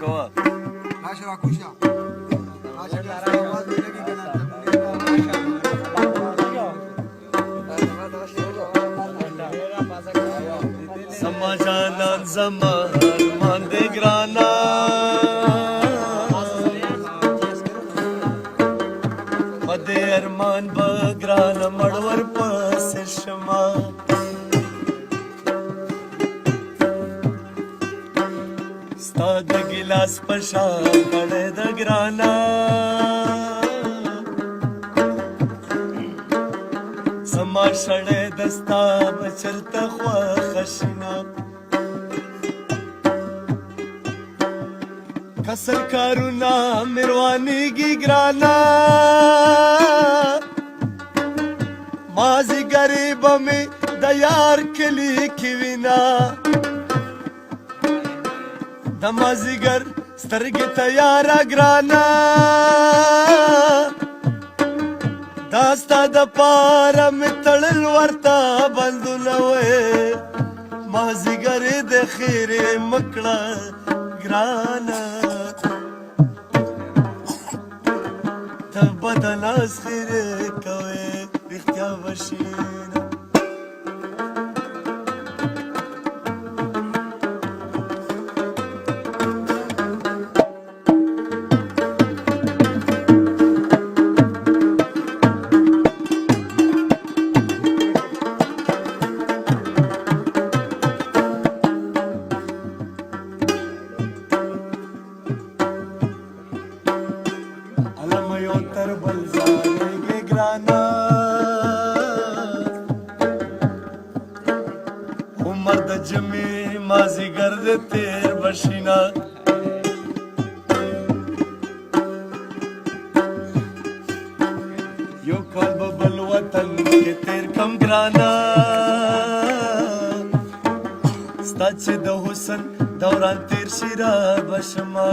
کوه راشه راکوشه راشه آواز دی لګي کنه زما جانان زما ارمان دې ګرانا مدې ارمان به ګرانه مړ ورپسې شمه ستا د ګیلاس په شان کړې د ګرانا زما شړې دستا به چرته خوښه شینه کسر کارونه مې روانېږي ګرانا مازدیګرې به مې د یار کلي کې وینا د مازدیګر سترګې ته یاره ګرانه دا ستا دپاره مې تړل ورته بندونه وې مازدیګرې د خیرې مه کړه ګرانه ته به د لاس خیرې کوې رښتیا به شي نه تر بل ځانېږي ګرانه عمر د جمعې مازدیګر د تېر به شینه یو کال به بل وطن کې تېر کم ګرانه ستا چې د حسن دوران تېر شي را به شمه